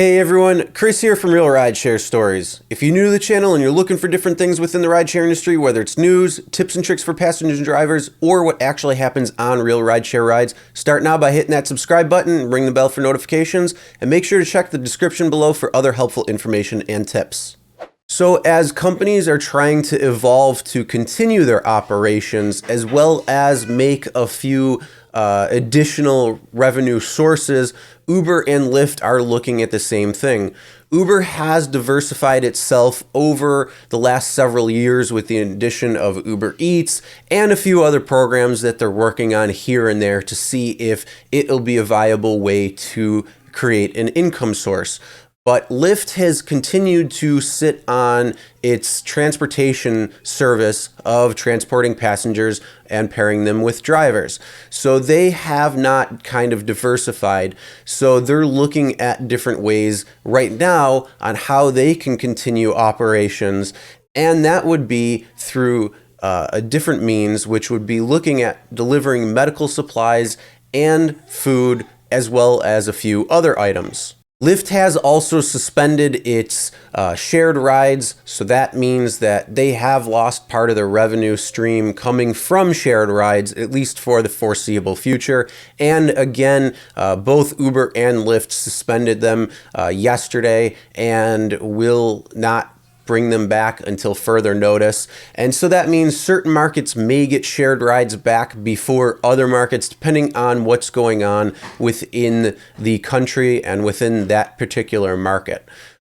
Hey everyone, Chris here from Real Rideshare Stories. If you're new to the channel and you're looking for different things within the rideshare industry, whether it's news, tips and tricks for passengers and drivers, or what actually happens on real rideshare rides, start now by hitting that subscribe button, ring the bell for notifications, and make sure to check the description below for other helpful information and tips. So as companies are trying to evolve to continue their operations as well as make a few additional revenue sources, Uber and Lyft are looking at the same thing. Uber has diversified itself over the last several years with the addition of UberEATS and a few other programs that they're working on here and there to see if it'll be a viable way to create an income source. But Lyft has continued to sit on its transportation service of transporting passengers and pairing them with drivers. So they have not kind of diversified. So they're looking at different ways right now on how they can continue operations. And that would be through a different means, which would be looking at delivering medical supplies and food, as well as a few other items. Lyft has also suspended its shared rides, so that means that they have lost part of their revenue stream coming from shared rides, at least for the foreseeable future. And again, both Uber and Lyft suspended them yesterday and will not bring them back until further notice. And so that means certain markets may get shared rides back before other markets, depending on what's going on within the country and within that particular market.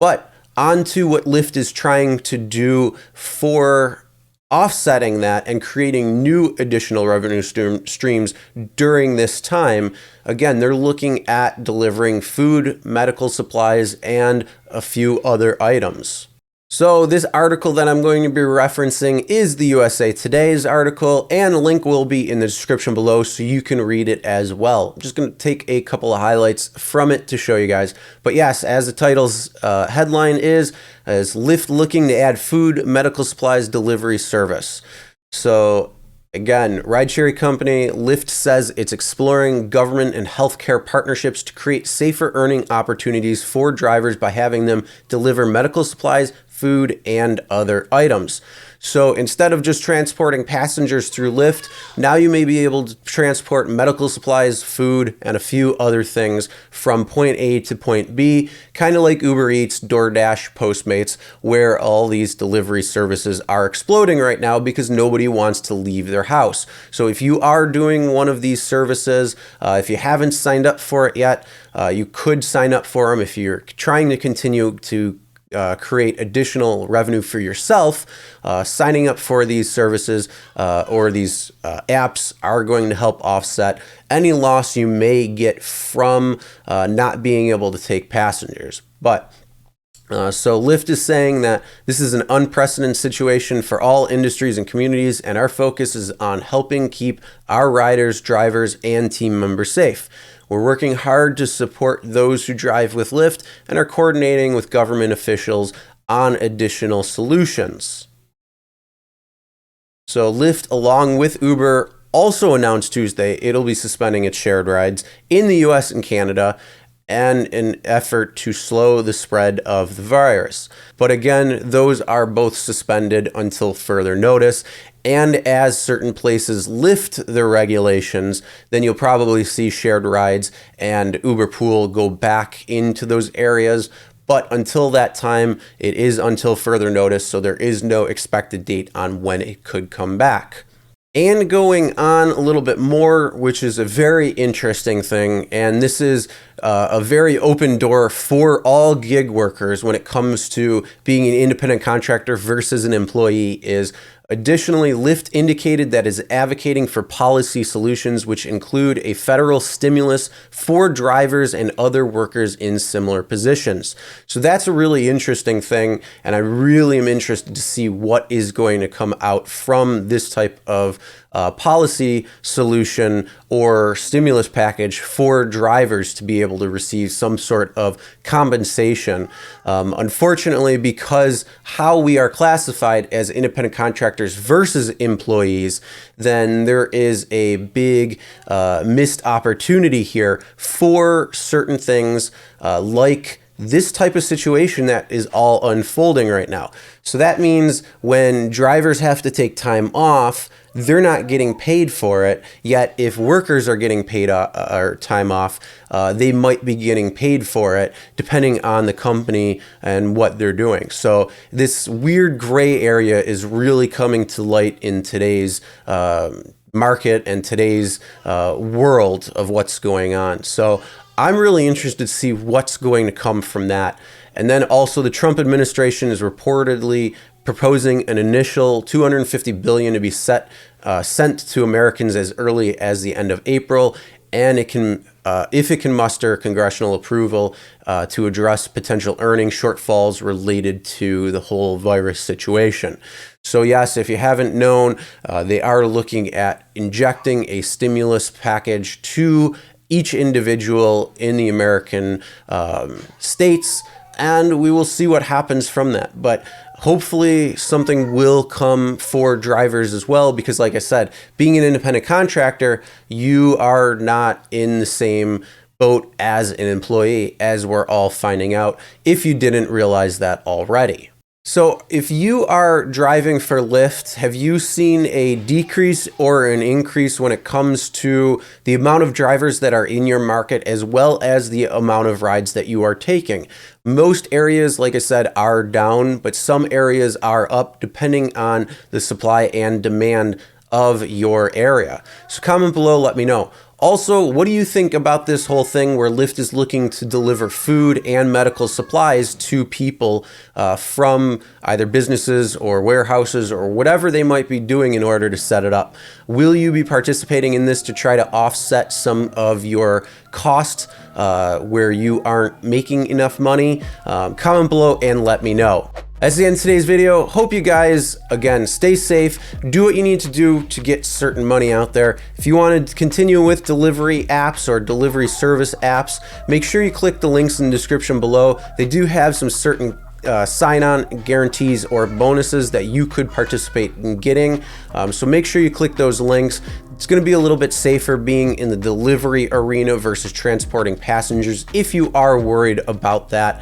But on to what Lyft is trying to do for offsetting that and creating new additional revenue streams during this time. Again, they're looking at delivering food, medical supplies, and a few other items. So this article that I'm going to be referencing is the USA Today's article, and the link will be in the description below so you can read it as well. I'm just going to take a couple of highlights from it to show you guys. But yes, as the title's headline is Lyft looking to add food, medical supplies delivery service. So again, rideshare company Lyft says it's exploring government and healthcare partnerships to create safer earning opportunities for drivers by having them deliver medical supplies, food, and other items. So instead of just transporting passengers through Lyft, now you may be able to transport medical supplies, food, and a few other things from point A to point B, kind of like UberEATS, DoorDash, Postmates, where all these delivery services are exploding right now because nobody wants to leave their house. So if you are doing one of these services, if you haven't signed up for it yet, you could sign up for them if you're trying to continue to create additional revenue for yourself. Signing up for these services or these apps are going to help offset any loss you may get from not being able to take passengers. But so Lyft is saying that this is an unprecedented situation for all industries and communities, and our focus is on helping keep our riders, drivers, and team members safe. We're working hard to support those who drive with Lyft and are coordinating with government officials on additional solutions. So Lyft, along with Uber, also announced Tuesday it'll be suspending its shared rides in the US and Canada in an effort to slow the spread of the virus. But again, those are both suspended until further notice. And as certain places lift their regulations, then you'll probably see shared rides and Uber Pool go back into those areas. But until that time, it is until further notice, so there is no expected date on when it could come back. And going on a little bit more, which is a very interesting thing, and this is a very open door for all gig workers when it comes to being an independent contractor versus an employee, is additionally, Lyft indicated that it is advocating for policy solutions which include a federal stimulus for drivers and other workers in similar positions. So that's a really interesting thing, and I really am interested to see what is going to come out from this type of policy solution or stimulus package for drivers to be able to receive some sort of compensation. Unfortunately, because how we are classified as independent contractors versus employees, then there is a big missed opportunity here for certain things like this type of situation that is all unfolding right now. So that means when drivers have to take time off, they're not getting paid for it. Yet if workers are getting paid or time off, they might be getting paid for it depending on the company and what they're doing. So this weird gray area is really coming to light in today's market and today's world of what's going on. So I'm really interested to see what's going to come from that. And then also the Trump administration is reportedly proposing an initial $250 billion to be sent to Americans as early as the end of April, and it can, if it can muster congressional approval, to address potential earnings shortfalls related to the whole virus situation. So yes, if you haven't known, they are looking at injecting a stimulus package to each individual in the American states, and we will see what happens from that. But hopefully something will come for drivers as well, because like I said, being an independent contractor, you are not in the same boat as an employee, as we're all finding out, if you didn't realize that already. So if you are driving for Lyft, have you seen a decrease or an increase when it comes to the amount of drivers that are in your market, as well as the amount of rides that you are taking? Most areas, like I said, are down, but some areas are up depending on the supply and demand of your area. So comment below, let me know. Also, what do you think about this whole thing where Lyft is looking to deliver food and medical supplies to people from either businesses or warehouses or whatever they might be doing in order to set it up? Will you be participating in this to try to offset some of your costs where you aren't making enough money? Comment below and let me know. That's the end of today's video. Hope you guys, again, stay safe. Do what you need to do to get certain money out there. If you want to continue with delivery apps or delivery service apps, make sure you click the links in the description below. They do have some certain sign-on guarantees or bonuses that you could participate in getting. So make sure you click those links. It's going to be a little bit safer being in the delivery arena versus transporting passengers if you are worried about that.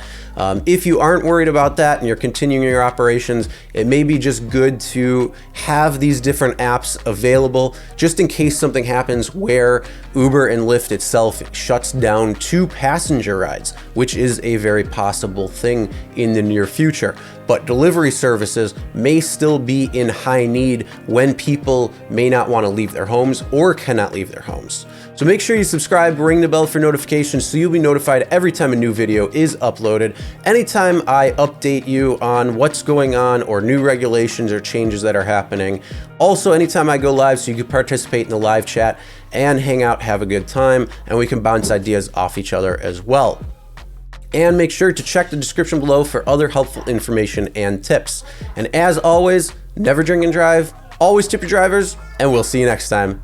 If you aren't worried about that and you're continuing your operations, it may be just good to have these different apps available just in case something happens where Uber and Lyft itself shuts down 2 passenger rides, which is a very possible thing in the near future. But delivery services may still be in high need when people may not want to leave their homes or cannot leave their homes. So make sure you subscribe, ring the bell for notifications so you'll be notified every time a new video is uploaded. Anytime I update you on what's going on or new regulations or changes that are happening. Also, anytime I go live, so you can participate in the live chat and hang out, have a good time, and we can bounce ideas off each other as well. And make sure to check the description below for other helpful information and tips. And as always, never drink and drive, always tip your drivers, and we'll see you next time.